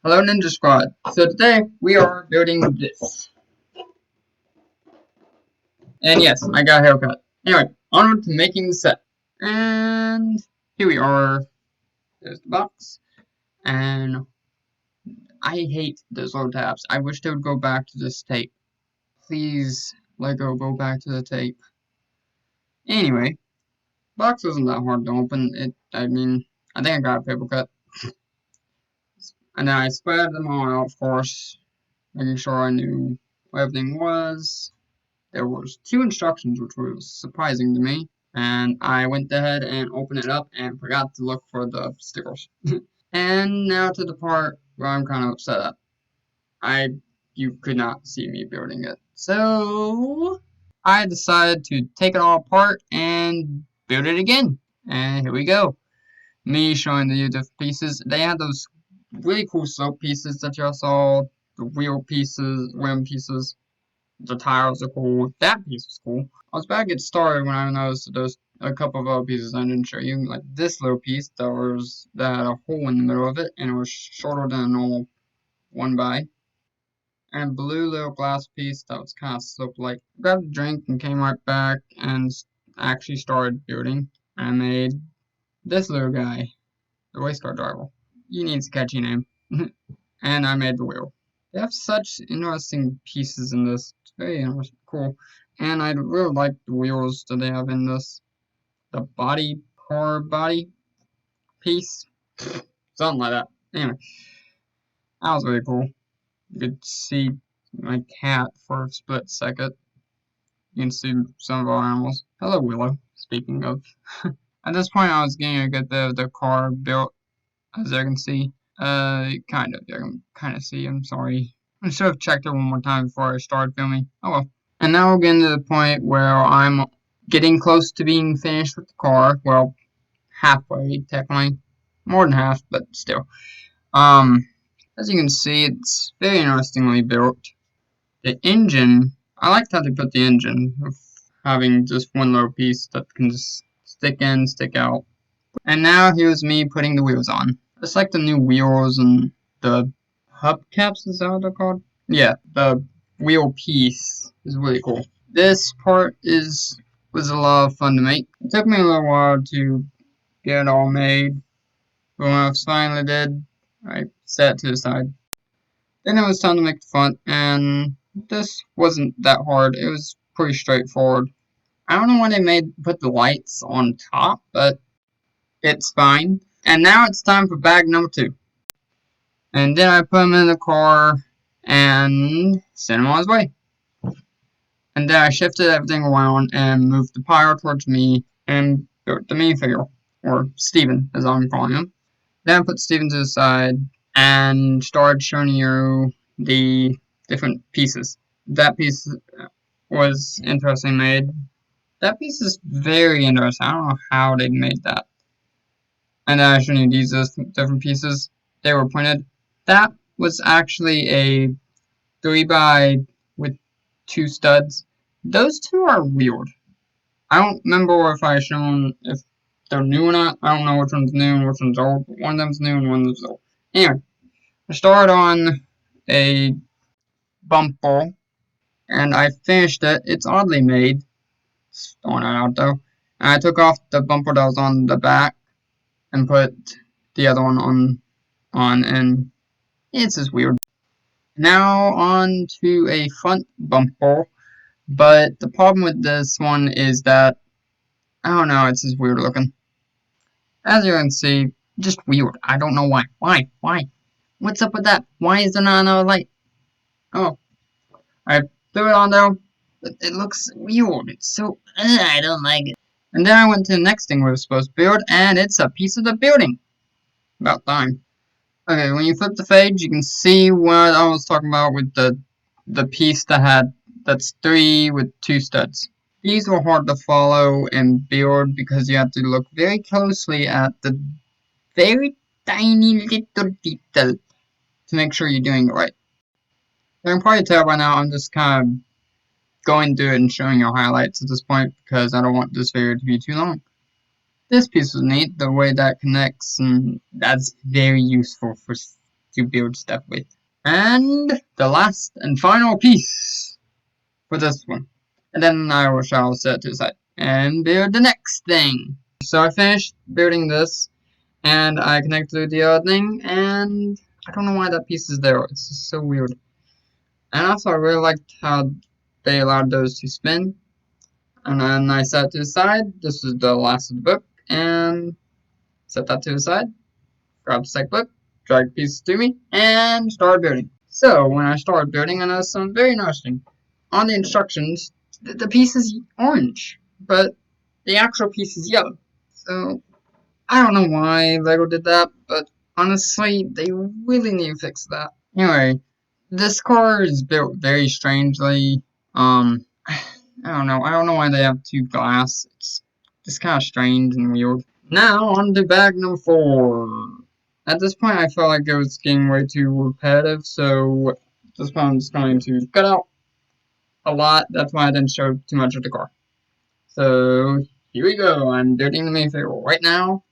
Hello Ninja Squad. So today we are building this. And yes, I got a haircut. Anyway, onward to making the set. And here we are. There's the box. And I hate those little tabs. I wish they would go back to this tape. Please, Lego, go back to the tape. Anyway, box wasn't that hard to open. I think I got a paper cut. And then I spread them all out, of course, making sure I knew what everything was. There was 2 instructions, which was surprising to me, and I went ahead and opened it up and forgot to look for the stickers. And now to the part where I'm kind of upset at. You could not see me building it. So I decided to take it all apart and build it again. And here we go. Me showing you the pieces. They had those really cool slope pieces that y'all saw, the wheel pieces, rim pieces. The tires are cool. That piece was cool. I was about to get started when I noticed there's a couple of other pieces I didn't show you. Like this little piece that had a hole in the middle of it, and it was shorter than a normal 1x. And a blue little glass piece that was kind of sloped like. Grabbed a drink and came right back and actually started building. I made this little guy, the race car driver. He needs a catchy name. And I made the wheel. They have such interesting pieces in this. It's very interesting, cool. And I really like the wheels that they have in this. The car body piece. Something like that. Anyway, that was really cool. You could see my cat for a split second. You can see some of our animals. Hello, Willow. Speaking of. At this point, I was getting a good bit of the car built, as you can see. Kind of. You can kind of see. I'm sorry. I should have checked it one more time before I started filming. Oh well. And now we're getting to the point where I'm getting close to being finished with the car. Well, halfway, technically. More than half, but still. As you can see, it's very interestingly built. The engine, I liked how they put the engine, of having just one little piece that can just stick in, stick out. And now here's me putting the wheels on. It's like the new wheels and the hubcaps, is that what they're called? Yeah, the wheel piece is really cool. This part was a lot of fun to make. It took me a little while to get it all made, but when I finally did, I set it to the side. Then it was time to make the front, and this wasn't that hard. It was pretty straightforward. I don't know why they put the lights on top, but it's fine. And now it's time for bag number 2. And then I put him in the car and sent him on his way. And then I shifted everything around and moved the pyro towards me and built the minifigure, or Steven, as I'm calling him. Then I put Steven to the side and started showing you the different pieces. That piece was interestingly made. That piece is very interesting. I don't know how they made that. And then I showed you these different pieces. They were printed. That was actually a 3x with 2 studs. Those 2 are weird. I don't remember if they're new or not. I don't know which one's new and which one's old. But one of them's new and one of them's old. Anyway, I started on a bumper and I finished it. It's oddly made. Just throwing it out though. And I took off the bumper that was on the back and put the other one on, and it's just weird. Now on to a front bumper, but the problem with this one is that, I don't know, it's just weird looking. As you can see, just weird. I don't know why. Why? What's up with that? Why is there not another light? Oh, I threw it on there, but it looks weird. It's so, I don't like it. And then I went to the next thing we were supposed to build, and it's a piece of the building. About time. Okay, when you flip the page, you can see what I was talking about with the piece that's 3 with 2 studs. These were hard to follow and build because you have to look very closely at the very tiny little detail to make sure you're doing it right. You can probably tell by now I'm just kind of going through it and showing you highlights at this point because I don't want this video to be too long. This piece was neat, the way that connects, and that's very useful for to build stuff with. And the last and final piece for this one. And then I shall set it to the side and build the next thing. So I finished building this, and I connected to the other thing, and I don't know why that piece is there. It's just so weird. And also, I really liked how they allowed those to spin. And then I set it to the side. This is the last of the book, and set that to the side. Grab the second book, drag pieces to me, and start building. So when I started building, I noticed something very interesting. On the instructions, the piece is orange, but the actual piece is yellow. So I don't know why LEGO did that, but honestly, they really need to fix that. Anyway, this car is built very strangely. I don't know. I don't know why they have two glass. It's just kind of strange and weird. Now on to bag number 4. At this point, I felt like it was getting way too repetitive, so at this point I'm just going to cut out a lot. That's why I didn't show too much of the car. So here we go. I'm building the minifigure right now,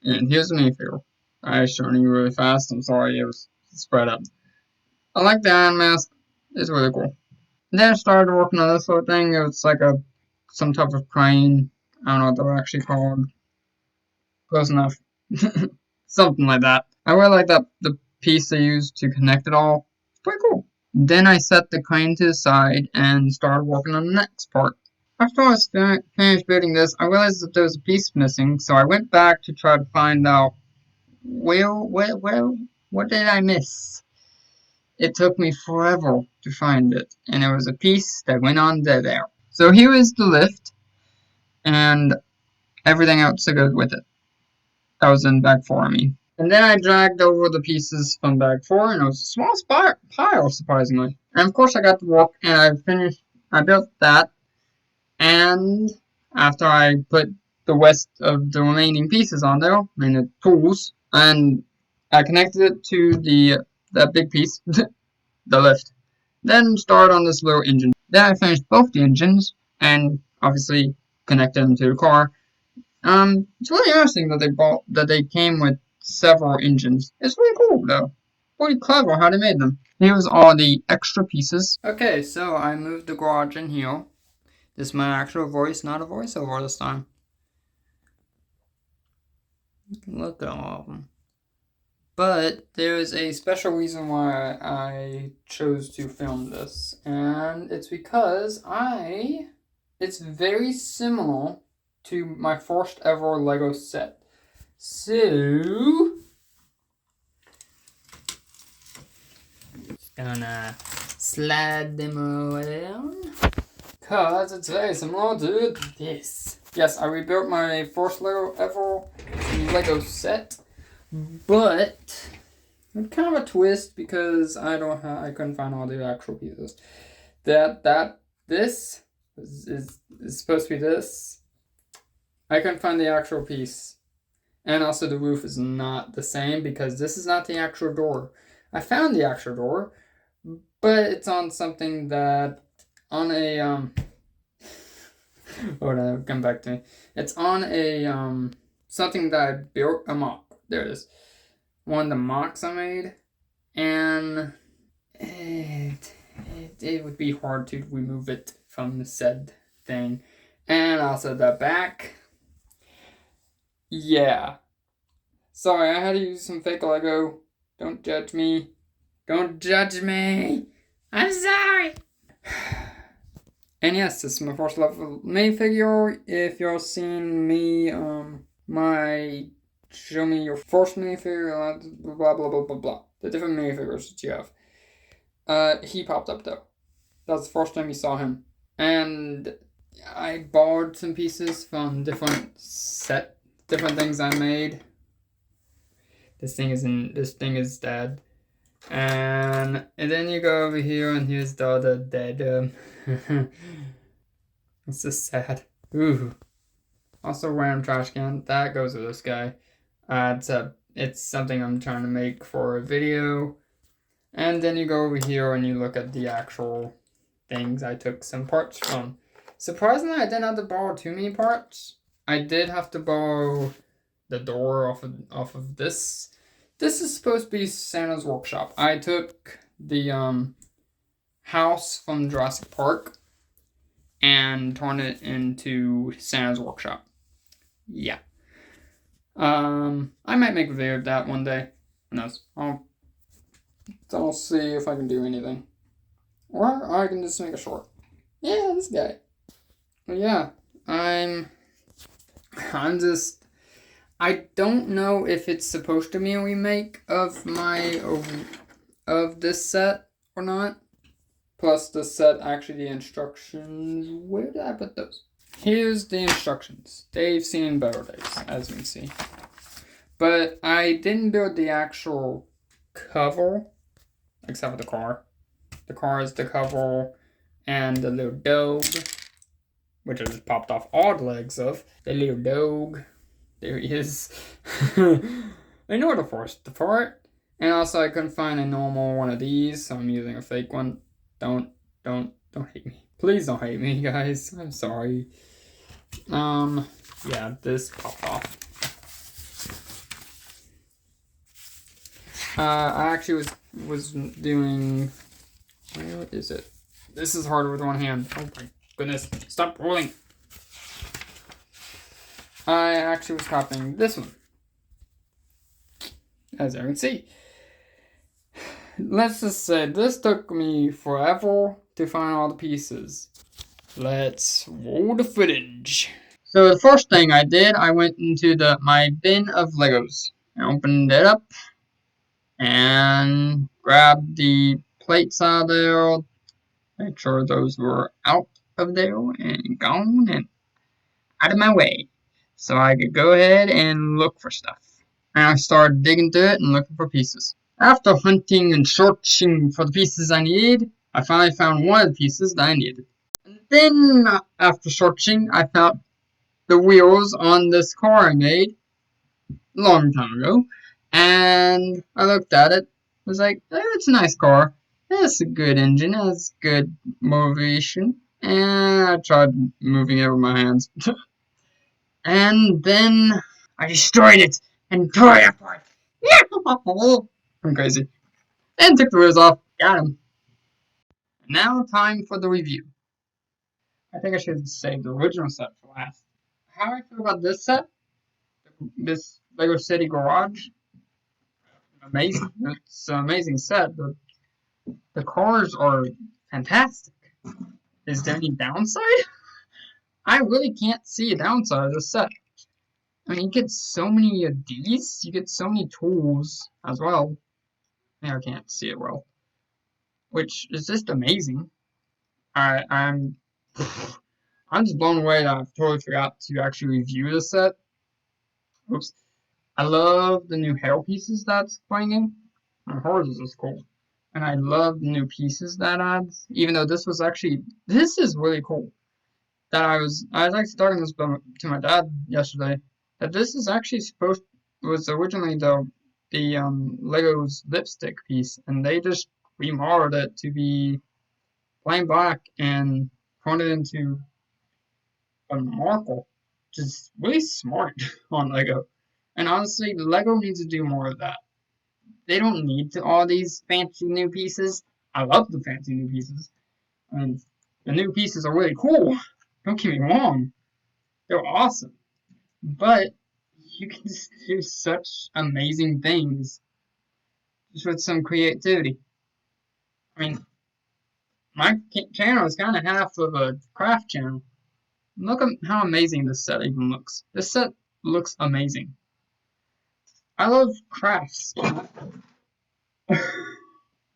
and here's the minifigure. I'm showing you really fast. I'm sorry it was spread up. I like the Iron Mask. It's really cool. And then I started working on this little thing. It was like some type of crane. I don't know what they're actually called. Close enough. Something like that. I really like the piece they used to connect it all. It's pretty cool. Then I set the crane to the side and started working on the next part. After I was finished building this, I realized that there was a piece missing, so I went back to try to find out what did I miss? It took me forever to find it, and it was a piece that went on there. So here is the lift, and everything else that goes with it. That was in bag 4, I mean. And then I dragged over the pieces from bag 4, and it was a small pile, surprisingly. And of course I got to work, and I built that, and after I put the rest of the remaining pieces on there, I mean the tools, and I connected it to that big piece, the lift. Then started on this little engine. Then I finished both the engines, and obviously connected them to the car. It's really interesting that they came with several engines. It's really cool though. Pretty clever how they made them. Here's all the extra pieces. Okay, so I moved the garage in here. This is my actual voice, not a voiceover this time. Look at all of them. But there's a special reason why I chose to film this, and it's because it's very similar to my first ever LEGO set. So, just gonna slide them around, cause it's very similar to this. Yes, I rebuilt my first ever LEGO set, but it's kind of a twist because I couldn't find all the actual pieces. This is supposed to be this. I couldn't find the actual piece. And also the roof is not the same because this is not the actual door. I found the actual door, but it's on something that, on a, hold on, come back to me. It's on a, something that I built, a mock. There it is. One of the mocks I made, and it would be hard to remove it from the said thing. And also the back. Yeah. Sorry, I had to use some fake Lego. Don't judge me. Don't judge me. I'm sorry. And yes, this is my first level minifigure. If you're seeing me, show me your first minifigure, blah, blah, blah, blah, blah. The different minifigures that you have. He popped up though. That's the first time you saw him. And I borrowed some pieces from different things I made. This thing is dead. And then you go over here, and here's the other dead. It's just sad. Ooh. Also, random trash can. That goes with this guy. It's something I'm trying to make for a video. And then you go over here and you look at the actual things I took some parts from. Surprisingly, I didn't have to borrow too many parts. I did have to borrow the door off of this this is supposed to be Santa's workshop. I took the house from Jurassic Park and turned it into Santa's workshop. Yeah. I might make a video of that one day. Who knows? I'll see if I can do anything. Or I can just make a short. Yeah, this guy. But yeah, I'm just, I don't know if it's supposed to be a remake of this set or not. Plus the set, actually the instructions, where did I put those? Here's the instructions. They've seen better days, as you can see. But I didn't build the actual cover, except for the car. The car is the cover, and the little dog, which I just popped off all the legs of. The little dog. There he is. I know the forest to fart. And also I couldn't find a normal one of these, so I'm using a fake one. Don't hate me. Please don't hate me, guys. I'm sorry. Yeah, this popped off. I actually was doing, where is it? This is harder with one hand. Oh my goodness. Stop rolling. I actually was copying this one. As you can see. Let's just say this took me forever to find all the pieces. Let's roll the footage. So the first thing I did, I went into my bin of Legos. I opened it up and grabbed the plates out of there. Make sure those were out of there and gone and out of my way, so I could go ahead and look for stuff. And I started digging through it and looking for pieces. After hunting and searching for the pieces I needed, I finally found one of the pieces that I needed. And then, after searching, I found the wheels on this car I made a long time ago. And I looked at it, was like, it's a nice car. It's a good engine, it has good motivation. And I tried moving it with my hands. And then I destroyed it and tore it apart. I'm crazy. And took the wheels off. Got him. Now time for the review. I think I should save the original set for last. How I feel about this set? This Lego City Garage? Amazing. It's an amazing set. The cars are fantastic. Is there any downside? I really can't see a downside of this set. I mean, you get so many of these. You get so many tools as well. I can't see it well. Which is just amazing. I'm just blown away that I totally forgot to actually review this set. Oops. I love the new hair pieces that's going in. Hers is just cool. And I love the new pieces that adds. Even though this is really cool. That I was actually talking this to my dad yesterday. That this is actually was originally the Lego's lipstick piece, and they just remodeled it to be plain black and turned it into a Markle, which is really smart on Lego. And honestly, Lego needs to do more of that. They don't need all these fancy new pieces. I love the fancy new pieces. I mean, the new pieces are really cool. Don't get me wrong. They're awesome. But you can just do such amazing things just with some creativity. I mean, my channel is kind of half of a craft channel. Look at how amazing this set even looks. This set looks amazing. I love crafts. I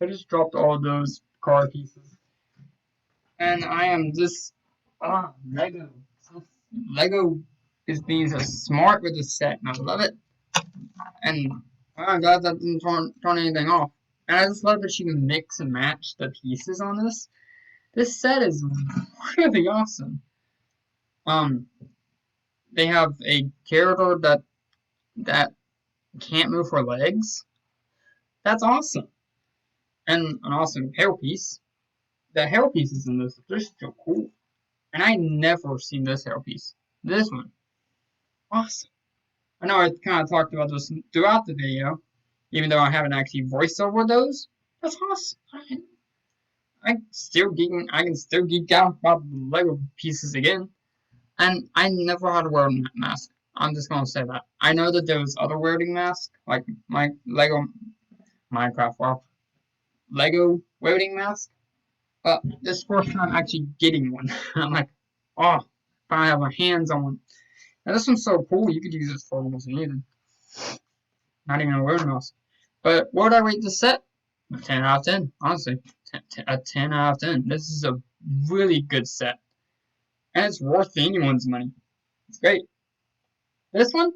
just dropped all those car pieces. And I am just, Lego. Lego is being so smart with this set, and I love it. And I'm glad that didn't turn anything off. And I just love that you can mix and match the pieces on this. This set is really awesome. They have a character that can't move her legs. That's awesome. And an awesome hairpiece. The hairpieces in this are just so cool. And I never seen this hairpiece. This one. Awesome. I know I kind of talked about this throughout the video. even though I haven't actually voiced over those. That's awesome. I can still geek out about the Lego pieces again. And I never had a welding mask. I'm just gonna say that. I know that there was other welding masks, like my Lego Minecraft, well, Lego welding mask. But this first time actually getting one. I'm like, oh, if I have my hands on one. Now this one's so cool, you could use this for almost anything. Not even a welding mask. But what would I rate this set? A 10 out of 10, honestly. A 10 out of 10. This is a really good set. And it's worth anyone's money. It's great. This one?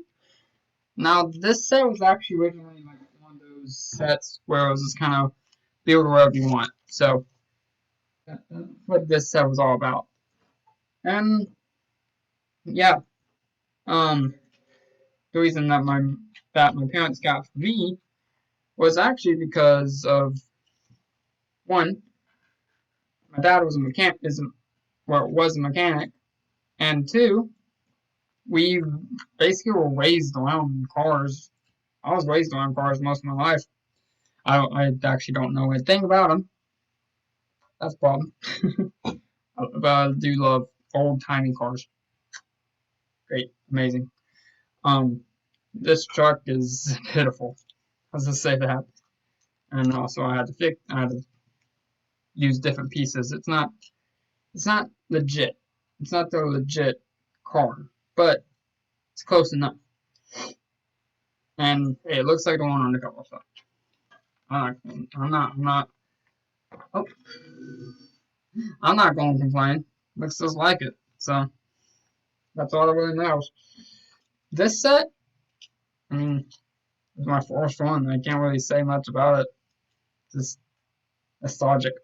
Now, this set was actually originally like one of those sets where it was just kind of build wherever you want. So, that's what this set was all about. And, yeah, the reason that my parents got for me was actually because of, one, my dad was a mechanic, was a mechanic, and two, we basically were raised around cars. I was raised around cars most of my life. I actually don't know anything about them. That's a problem. But I do love old timey cars. Great, amazing. This truck is pitiful. Let's just say that. And also, I had to use different pieces. It's not legit. It's not the legit car, but it's close enough. And hey, it looks like the one on the cover. So I'm not. Oh, I'm not going to complain. Looks just like it. So that's all that really matters. This set, I mean, it's my first one. I can't really say much about it. Just nostalgic.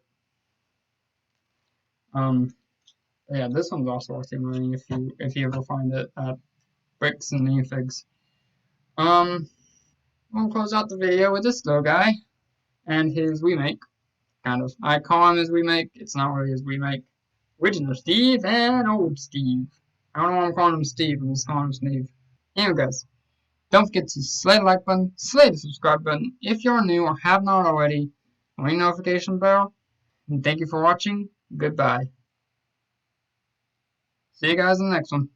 Yeah, this one's also worth your money if you ever find it at Bricks and Minifigs. We'll close out the video with this little guy and his remake. Kind of. I call him his remake. It's not really his remake. Original Steve and old Steve. I don't know why I'm calling him Steve. I'm just calling him Steve. Anyway, guys, don't forget to slay the like button, slay the subscribe button if you're new or have not already. Ring notification bell. And thank you for watching. Goodbye. See you guys in the next one.